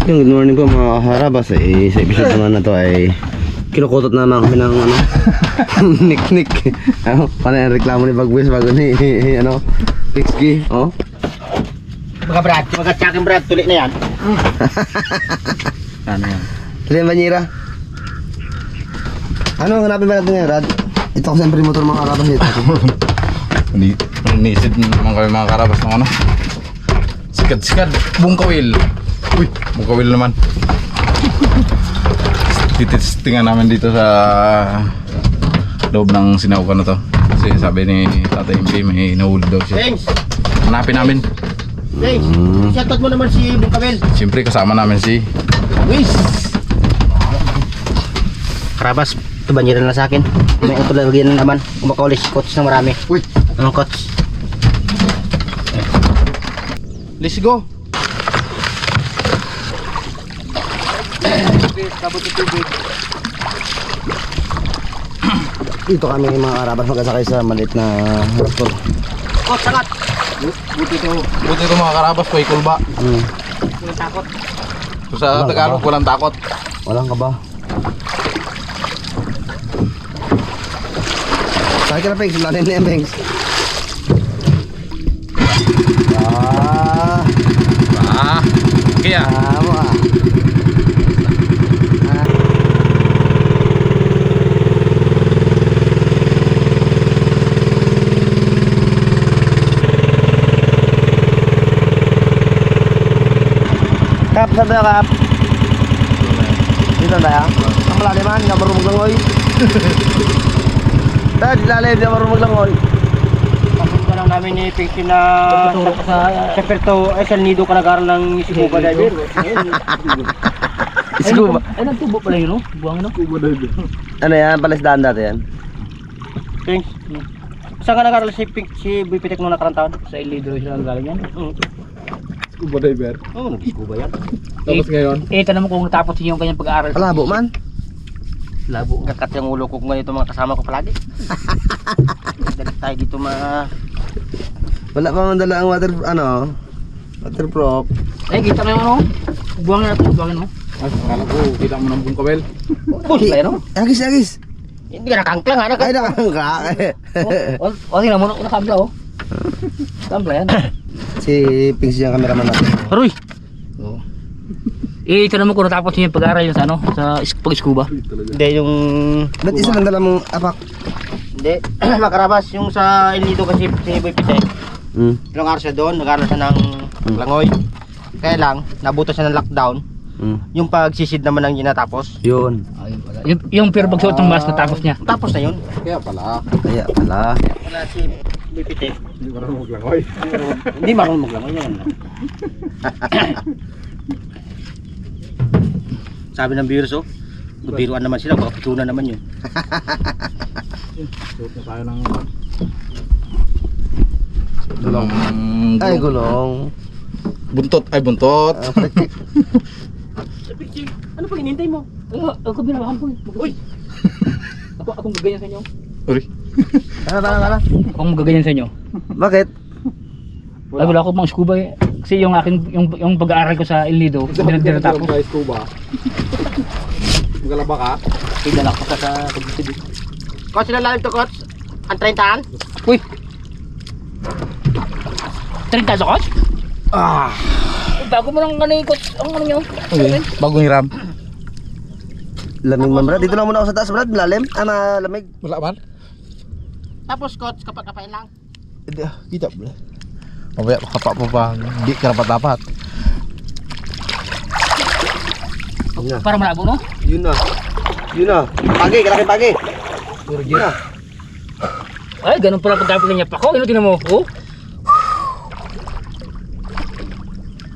Good morning po mga kaharabas. Sa episode naman na to ay kinukutot naman kami ng ano nik-nik. Ano? Paano yung reklamo ni Bagwis bago ni ano Pixky? Oh? Mga Brad, mag-atsakin Brad, tulik na yan. Ano yan? Tulik yung banyera. Ano ang hanapin ba natin ngayon, Rad? Ito kasi ang motor mga karabas dito. Nisid naman kami mga karabas ng ano. Sikad-sikad, bungkawil. Uy, bungkawil naman. Titistingan namin dito sa loob ng sinaukan na to. Kasi sabi ni Tatay MP may nahulog daw siya. Thanks! Hanapin namin. Thanks! Shoutout mo naman si Bungkawil. Siyempre kasama namin si Wish! Karabas, ito banyera na sa akin. May ito lagyan na naman. Kumakauli si coach na marami. Uy! Anong coach? Let's go! Dito kami mga karabas magkasakay sa maliit na motor. Coach, sangat! Buti ito mga karabas, may kulba. Walang takot. So, sa Tagalog, walang takot. Walang ka ba? Sakay ka na, Pengs. Lalim na yan, Pengs. Kaya Tama. Kap, sabi na Kap. Dito tayo. Ang malaliman, hindi marunong maglangoy. Dahil lalim, hindi marunong maglangoy. Papunta lang namin ni Pinky na sa Perto, ay sa Nido ka nag-aaral ng Scuba Diver. Scuba. Ay, nagtubo pala yun, no? Buwang, no? Scuba Diver. Ano yan? Palisdaan dati yan. Thanks. Saan ka nag-aaral si Boy Pitek nung nakarang taon? Sa Ilido siya nag-aaral yan? Scuba diver. Oo, nag-scuba yan. Tapos ngayon, Tanong mo kung natapos yung kanyang pag-aaral. Palabo man. Labo. Kakat yung ulo ko kung ganito mga kasama ko palagi. Dali tayo dito Wala pa man dala ang waterproof. Ay, kita mo yung ano? Buwangin natin, buwangin mo. akala ko, kita mo ng bungkawil. Bus ba yun, no? Agis. Hindi ka nakangklang, ha? Ay, nakangka. O, tingnan mo, nakangkla, oh. Nakangkla yan. Si Pings yung cameraman natin. Aroy! Ito naman kung natapos niya yung pag-aaral yun sa ano, sa pag-scuba. Hindi, yung... Ba't isa lang dala mong apak? Hindi, makarabas yung sa El Nido kasi si Boy Pitek. Ilang araw siya doon, nag-aaral siya ng langoy. Kaya lang, nabuto siya ng lockdown. Yung pagsisid naman ang ginatapos. Yun. Yung pero pagsuot ng mask natapos niya. Tapos na yun. Kaya pala, Wala si Boy Pitek. hindi marunong maglangoy. Hindi marunong maglangoy yan. Sabi ng viewers, oh, biruan naman sila, baka pitunan naman yun. Suot na tayo ng Gulong. Ay, gulong. buntot. Ay, buntot. Ano pang inintay mo? Ako binabahan po. Uy! Akong gaganyan sa inyo. Uri. Tara. Akong gaganyan sa inyo. Bakit? Ay, wala ako mga scuba eh. Kasi yung aking, yung pag-aaral ko sa El Nido, hindi natapos. Scuba. Magalaba ka? Kaya ko sa pag-isip. Coach, ilan lalim to, Coach? Ang 30-an? Uy! 30 sa Coach? Bago mo lang kanay, Coach. Ang ano nyo? Okay. Bagong hiram. Lamig man, Brad. Dito lang muna ako sa taas, Brad. Lalim. Lamig. Wala man? Tapos, Coach, kapag-kapain lang. Kita ba? Mamaya kapak mo pa. Hindi ka dapat. Para malabo, no? Yun na. Pagi, kalaki pagi. Yun na. Ay, ganun pala pagkapit niya pa ko. Ano tinan mo? Oh?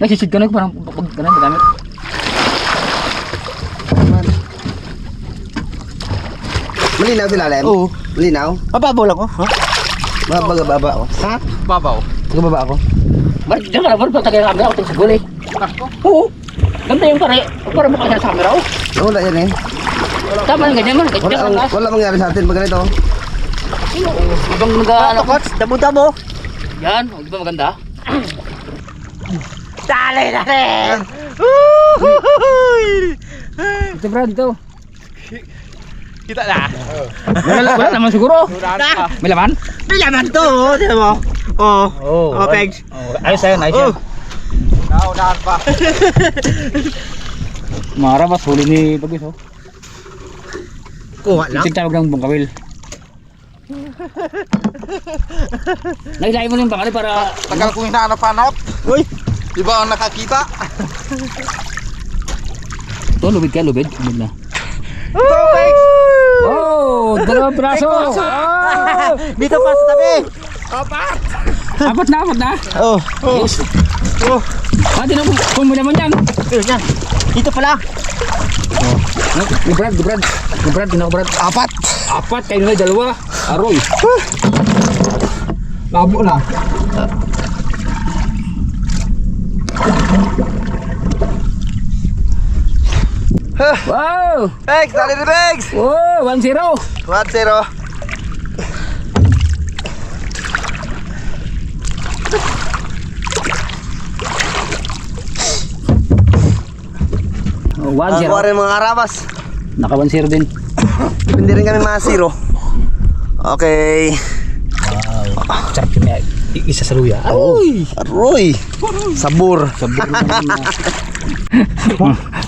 Nagsisid ka na parang pag ganun magamit. Malinaw sila, Lem? Oo. Malinaw? Mababaw lang ko, ha? Mababa ako. Ha? Babaw. Magbaba ako. Diyan ka na, ba't tagay ang camera? Ako sa gulay. Oo. Ganda yung para mo kasi sa camera, oh. Wala yan eh. Tama lang ganyan man. Ganyan ka. Wala mangyari sa atin pag ganito. Ibang nag-ano, Coach? Damo-damo. Yan, di ba maganda? Dali na rin! Ito Brad, ito. Kita na. Wala naman siguro. May laman? May laman to, oh. Tignan mo. Oh. Oh, Pegs. Ayos ayun, ayos yan. Naunahan pa. Mga karabas, huli ni Bagwis oh. Kuha lang. Tigtawag ng bungkawil. Nailayin mo yung bangkali para... Tagal kong hinahanap-hanap. Uy. Di ba ang nakakita? Ito, lubid ka, lubid. Lubid na. Ito, Pegs. Oh, dalawang braso. Oh! Dito pa sa tabi. Apat na. Oh. Yes. Di na kung mo naman yan. Yan. Dito pala. Yung Brad, Brad. Apat, kayo na dalawa. Aroy. Labo na. Wow! Pegs, dali ni Pegs. Oh, 1-0. 1-0. Oh, 1-0. Ang rin mga karabas. Naka 1-0 din. Hindi rin kami mga zero. Okay. Sarap yun. Isa sa luya. Uy! Aroy! Sabor.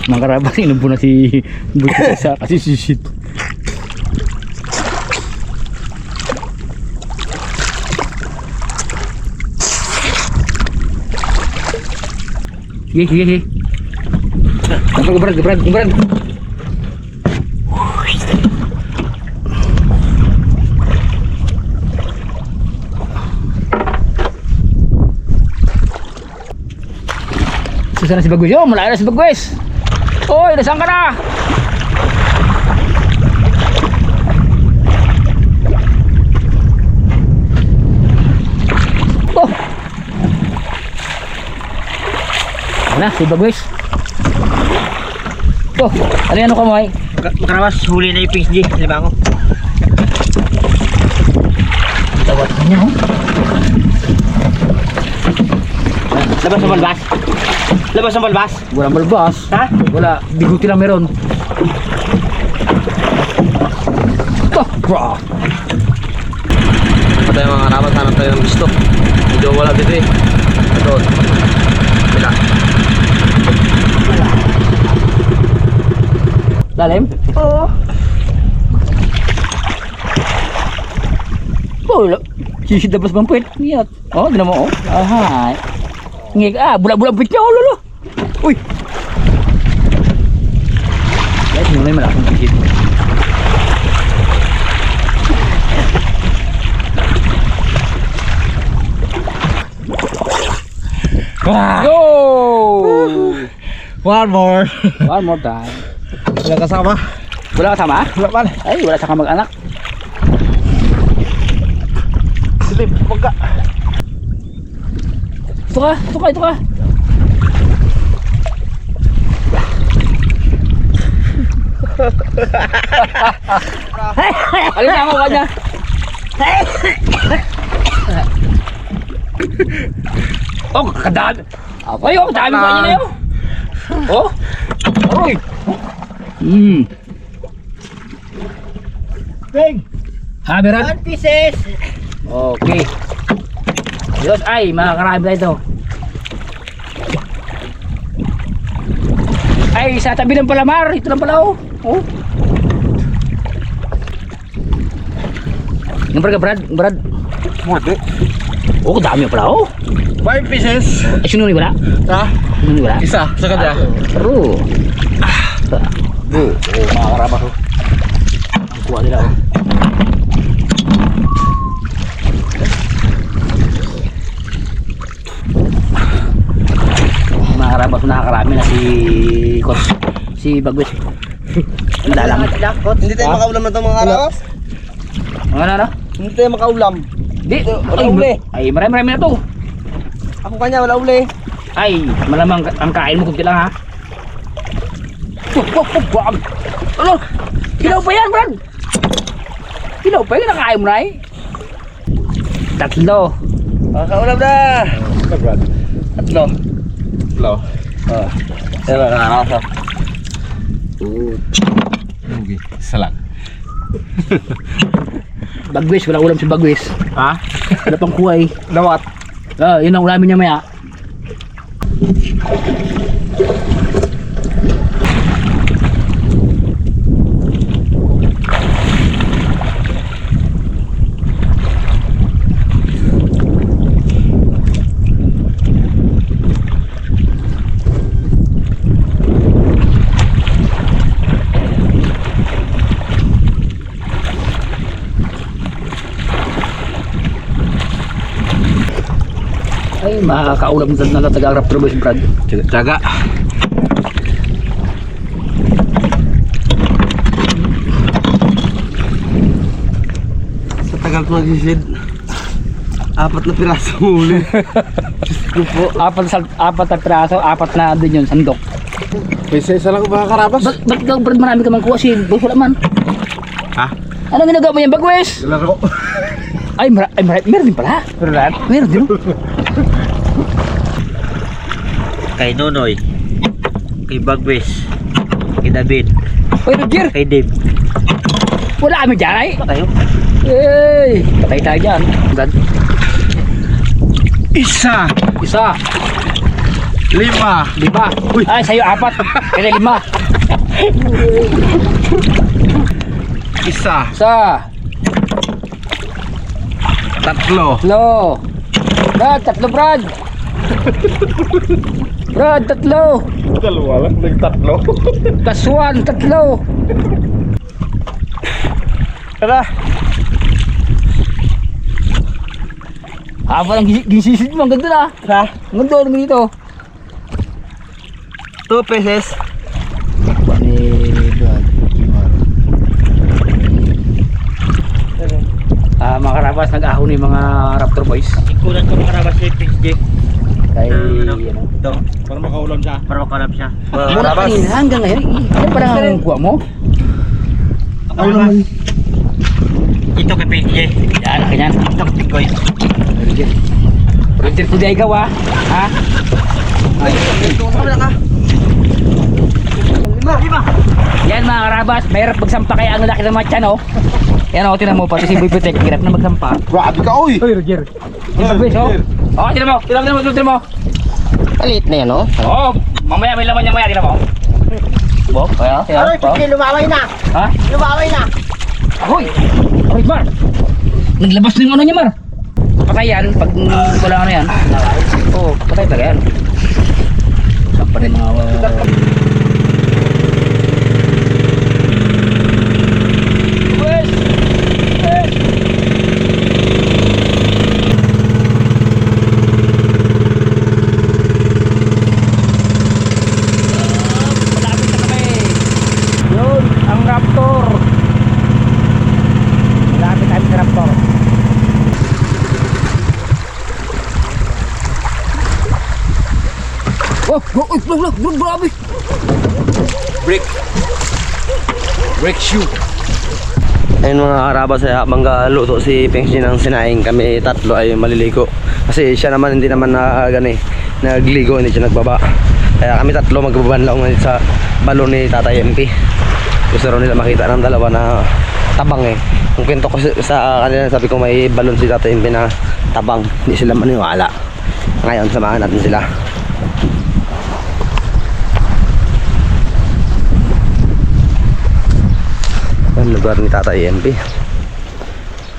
Mga karabas, inubo na si Buti sa kasi sisit. Sige. Brad. Susana si Bagwis. Oh, malaya na si Bagwis. Oy, nasaan ka na? Oh. Ano, si Bagwis. Oh, ano yan ka mo ay? Makarabas, huli na yung PSG. Lima ko. Tawat ka niya, oh. Labas ng balbas. Walang balbas. Ha? Wala, biguti lang meron. Oh, bro. Pa tayo mga karabas, hanap tayo ng gusto. Medyo wala dito eh. Ito. Bila. Lalim? Oo. Oh, sisid na bas bang puwet. Niyat. Oh, di na mo, oh. Ahay. Ngig, bula-bula puwet niya, oh, lolo. Uy. Guys, muna yung malaking sisid. Yo! One more. One more time. Wala kasama. Wala kasama? Wala man. Ay, wala sa kamag-anak. Sige, pagka. Ito ka. Alin na ako kanya? Oh, kadami. Ay, oh, dami ba niya na yun? Oh, aroy. Big. Ha, Berat? 1 pieces. Okay. Diyos, ay, makakarami na ito. Ay, sa tabi ng palamar. Ito lang pala, oh. Oh. Yung Brad. Morde. Oh, dami pala, oh. 5 pieces. Ay, sino ni wala? Ha? Sino ni wala? Isa, sa kanya. Pero, mga karabas, oh. Ang kuha nila, oh. Mga karabas, nakakarami na si Bagwis. Ang dalang. Hindi tayo makaulam na ito mga karabas. Ano? Hindi tayo makaulam. Di, Wala uli. ay marami na to. Ako kanya, wala uli. Ay, malamang ang kain mo kunti lang ha. Wag. Ano? Kilaw pa yan, Brad. Kilaw pa yan, nakain mo na eh. Tatlo. Makaulam na. Brad. Tatlo. Hello. Pero nakakasa. Okay, salang. Bagwis, wala ulam si Bagwis. Ha? Wala pang kuhay. Dawat. Yun ang ulamin niya maya. Ay, makakaulam na taga-raptor boys, Brad. Tsaga. Sa tagal ko nagsisid, 4 na piraso huli. Apat na piraso, 4 na din yun, sandok. Isa lang mga karabas. Ba't daw, Brad, marami ka mang kuha si Boss, wala man? Ha? Anong ginagawa mo yan, Bagwis? Laro. Ay, meron din pala. Meron din. Kay Nonoy. Kay Bagwis. Kay David. Oy, Roger, Kay Dave. wala kami dyan ay. Tayo. Hey, patay tayo dyan. Brad, Isa. 5. 5. Ay, sa'yo 4. Kaya 5. Isa. 1. 3. Lo. Brad, 3 Brad. Brad, 3. Dalawa lang, nagtatlo. Plus 1, 3. Tara. Parang gisisid mo, ang ganda na. Ha? Ang ganda, ang dito. 2 pesos. Ni Brad. Mga karabas, nag-ahon ni mga Raptor Boys. Ikunan ko makarabas si PJ. Kay, Ito. Para makaulam siya. Para makarab siya. muna kanina hanggang ngayon. Ano parang ang kuha mo? Ito kay PJ. Yan, kanyan. Ito kay Tikoy. Roger, kundi ikaw ha? Ha? Ito ka ka. Lima. Yan mga karabas, mahirap magsampa kaya ang laki ng mga tiyan, oh. Yan, oh, tinan mo, pati si Boy Pitek, hirap na magsampa. Grabe ka, oy! Uy, Roger. Yung Bagwis, oh. Oh, tinan mo. Maliit na yan, oh. Oh, mamaya may laman niya maya, tinan mo. Bo, kaya, Ano, PJ, lumaway na. Ha? Lumaway na. Ahoy! Ahoy, Mar! Naglabas na yung ano niya, Mar. Patay yan, pag wala ano yan. Oo, patay talaga yan. Sampa rin mga... Wes! Wes! Malapit na kami. Yun, ang Raptor. Malapit kami sa Raptor. Oh, grabe. Break shoe. Ayun mga karabas, habang luto si Pengsi ng sinaing, kami tatlo ay maliligo. Kasi siya naman hindi naman nagligo, hindi siya nagbaba. Kaya kami tatlo magbabanlaw ngayon sa balon ni Tatay MP. Gusto rin nila makita ng dalawa na tabang eh. Kung kwento ko sa kanila, sabi ko may balon si Tatay MP na tabang. Hindi sila maniwala. Ngayon samahan natin sila. Ang lugar ni Tatay MP.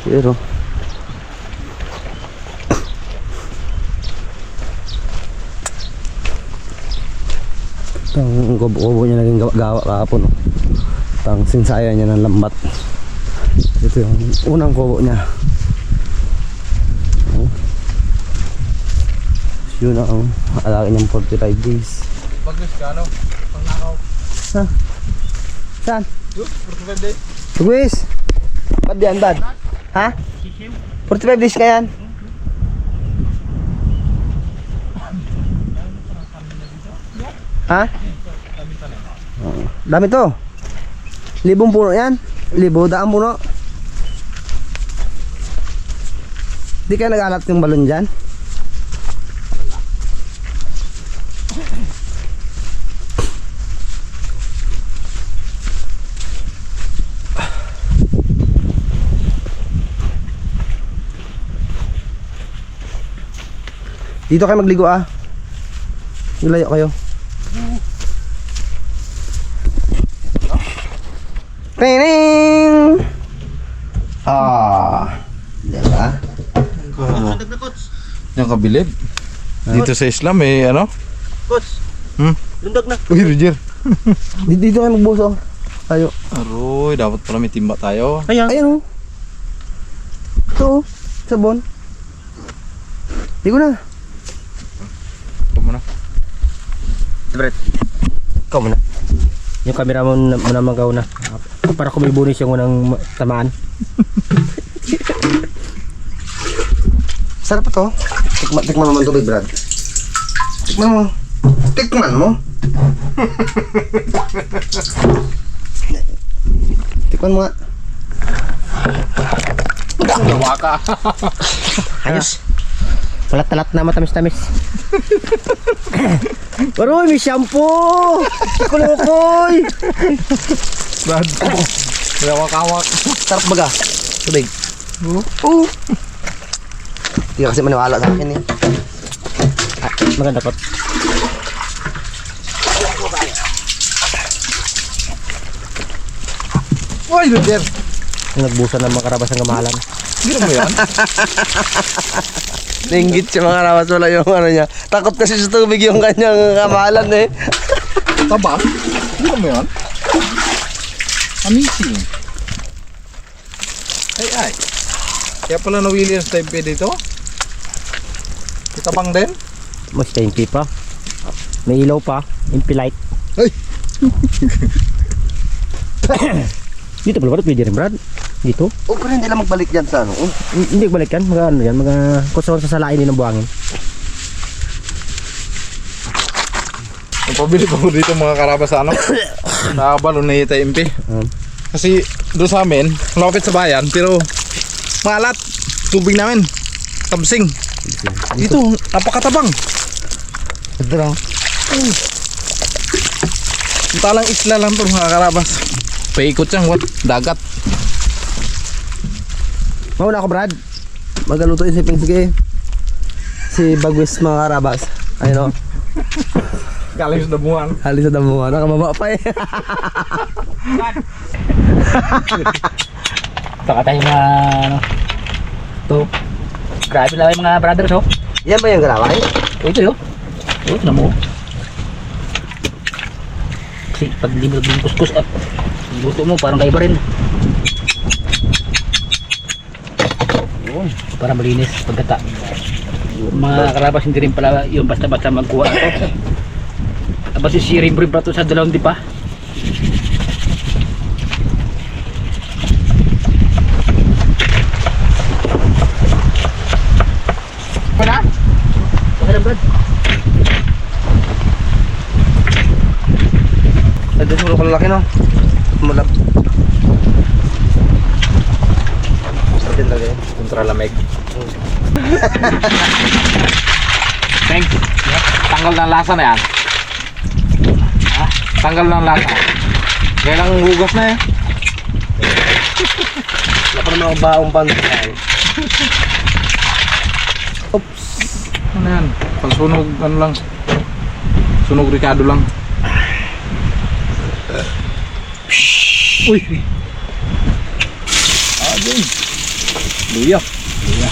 Pero ang kubo niya naging gawa kahapon, oh. Ang sinsaya niya ng lambat. Ito yung unang kubo niya, oh. Yun ang alaki niyang 45 days. Bagwis ka, ano? Pangnakaw. Saan? 45 days. Luis! Ba't yan, Dad? Ha? 45 days ka yan? Ha? Dami to. 1,000 puno yan. 1,000, daang puno. Di kaya nag-alat yung balon dyan? Dito kayo magligo ah. Ilayo kayo. Tining! Ah. Diba? Sundag na, coach. Yung kabilib. Dito sa Islam eh, ano? Coach. Lundag na. Uy, Roger. Dito kayo magbuso. Tayo. Aroy, dapat pala may timba tayo. Ayan. Ayun oh. Ito oh. Sabon. Ligo na. Ito muna. Brett. Ikaw muna. Yung camera mo na magaw na. Para kumibunis yung unang tamaan. Sarap to. Tikman mo man tubig, Brad. Tikman mo. Tikman mo. Tikman mo nga. Gawa ka. Ayos. Talat-talat na matamis-tamis. Baroy, may shampoo! Kulukoy! Brad. Hawak-hawak. Sarap baga. Tubig. Oo. Hindi ka kasi maniwala sa akin eh. Maganda po. Uy, Roger. Nagbusa ng mga karabas ng kamahalan. Gino mo yan? Nainggit siya mga ramas, wala yung ano niya. Takot kasi sa tubig yung kanyang kamahalan eh. Tabang? Gino mo yan? Amazing. Ay. Kaya pala na Williams type P dito? Tabang din? Mas MP pa. May ilaw pa. MP light. Ay! Dito pala ba? Pwede rin, Brad. Dito. O pero hindi lang magbalik dyan sa ano. Hindi balik yan. Mga ano yan. Mga kutsawang sasalain din ng buhangin. Napabili ko dito mga karabas sa ano? Sa balon na Ita MP. Kasi doon sa amin, malapit sa bayan, pero malat. Tubig namin. Tabsing. Dito, napakatabang. Ito lang. Talang isla lang to mga karabas. Paikot siyang what? Dagat. Mauna ako, Brad. Magaluto yung siping sige. Si Bagwis mga karabas. Ayun o. Galing sa damuhan. Halis sa damuhan. Nakamaba pa eh. Saka tayo mga ano. Ito. Grabe lang yung mga brothers oh. Yan ba yung garaway? Ito yun. Ito na mo. Kasi pag di mo naging kuskus at luto mo parang kaiba rin. Yun. Para malinis pagkata. Mga karabas hindi rin pala yung basta-basta magkuha ito. Aba si Sirim rin pa ito sa dalawang di pa. Wala? Okay lang Brad. Ito siguro kalalaki no? Malap. Sabihin talaga yun. Kontra lamig. Thank you. Tanggal ng lasa na yan. Ha? Tanggal ng lasa. Kaya lang hugas na eh. Wala pa naman ang baong bantay. Oops. Ano yan? Pagsunog ano lang. Sunog Ricardo lang. Uy! Ah, dun. Luya. Luya.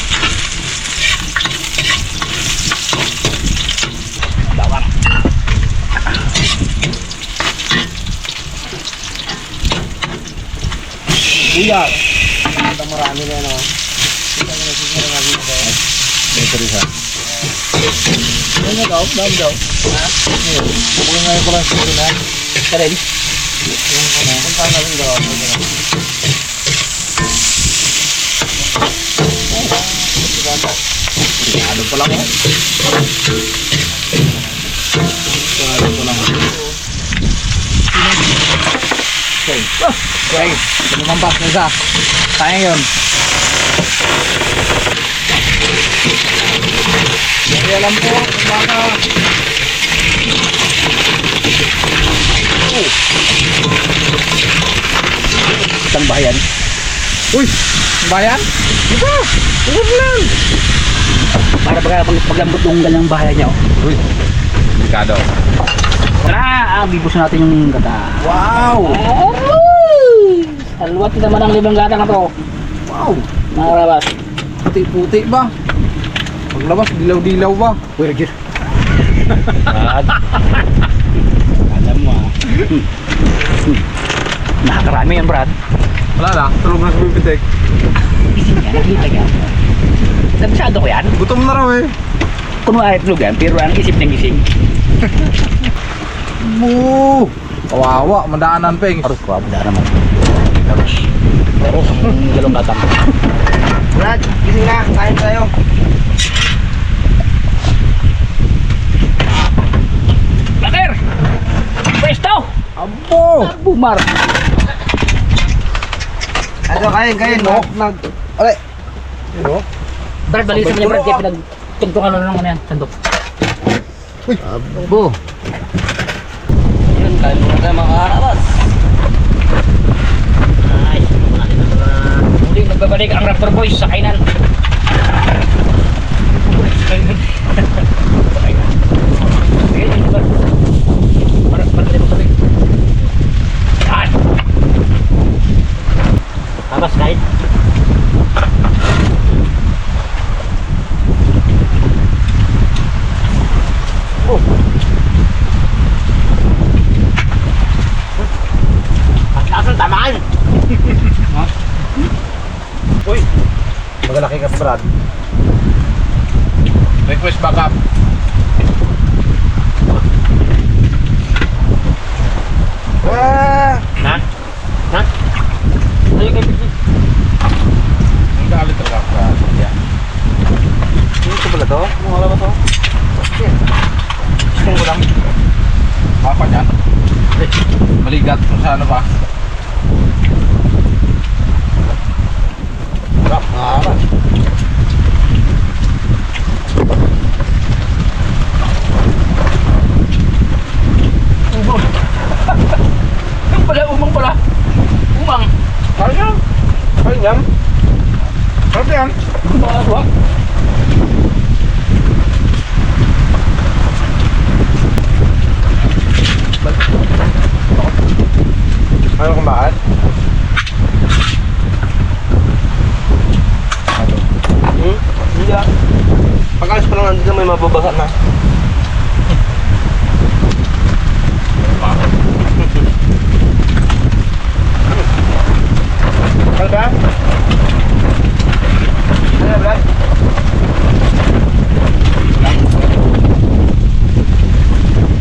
Bawang. Luya. Ito marami na yun o. Ito rin ha. Ano na daw? Dami daw. Kapag ngayon ko lang siguro na. Karin. Punta na rin daw. Ano pa lang oh. Ano pa lang. Okay. Lumampas na isa. Sayang yun. Kaya alam po, baka Isang bayan. uy! Bayan? Ito! Tugod lang! Para ba paglambot ng ganyang bahay niya. Oh. Uy. Delikado. Tara, bibus natin yung gata. Wow! Ay! Salwat naman ang limang gata na to. Wow! Nakarabas. Puti-puti ba? Paglabas, dilaw-dilaw ba? Weird yun. Alam mo ah. Nakakarami yan, Brad. Wala na, tulog na sa bibitek. Gising yan, nakita niya. Nabisado ko yan. Gutom na raw eh. Kunwari tulog yan, pero ang isip ng gising. Moo! Kawawa, madaanan peng. Harus ko, abda naman. Harus. Pero ang galong gatang. Brad, gising na. Kain tayo. Later! Presto! Abo! Bumar! Ano, kain. Alay! Ano? Brad, balik sa kanya, Brad. Kaya pinagtugtungan na lang ano yan, sandok. Abo. Yun, kain muna tayo mga karabas. Ay, muling nagbabalik ang Raptor Boys sa kainan. Kainan. Sige, yun ba? Para mo sabi. Yan! Tapos kahit. Paglasan tamaan. Uy! Magalaki ka, Brad. Request backup. Na? Ano yung kaibigan? Ang galit talaga ka. Yeah. Ito pala to? Ano wala ba to? Gusto ko lang. Papa niyan. Maligat kung sa ano pa. Sarap, nakakaras. Yung pala, umang pala. Umang. Kanyam! Kanyam! Sarap yan! Umang. Ano kung bakit? Hindi ah. Pagkalis pa lang nandito may mababasa na. Ano ba? Ano ba?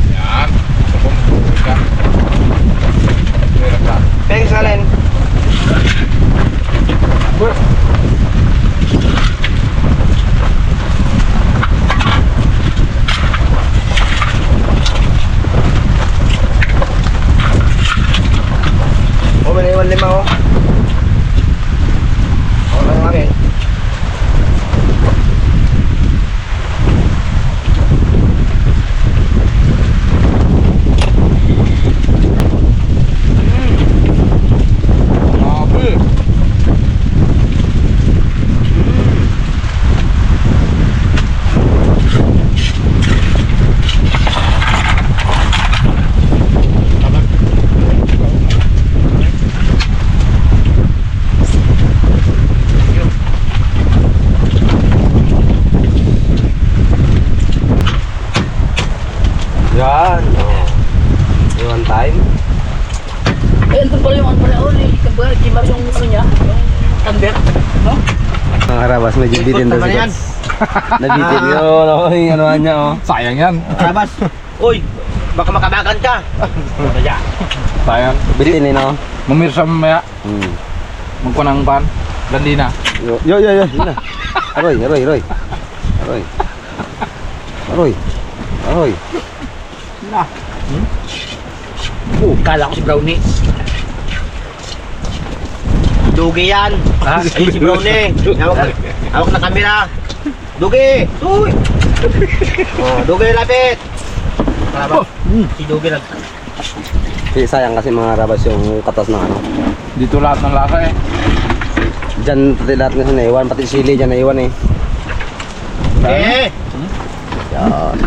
Yan. Sabong ka. Meron ka. Thanks, Allen. Oh, may naiwan lima oh. Oh, lang namin. Grabe. Yan. Oh. One time. Eh, ito pala yung ano pala. Oh, kambahan, Jimar yung ano niya. Yung thunder. No? Mga karabas, medyo bitin daw Naman si yan. Boss. Nabitin yun. Oh, yung ano niya, oh. Sayang yan. Karabas. Uy, baka makabagan ka. Ano yan? Sayang. Bitin eh, no? Mamirsa mamaya. Hmm. Magkuha ng pan. Landi na. Yo. Yun na. Aroy. Na. Oh, kala ko si Brownie. Dugi yan. Ha? Ayun si Brownie. Hawak na kamera. Dugi! Uy! Oh, Dugi lapit! Karabas. Si Dugi lang. Sayang kasi mga karabas yung katas na ano. Dito lahat ng lasa eh. Diyan pati lahat na naiwan, pati sili dyan naiwan eh. Eh! Yan.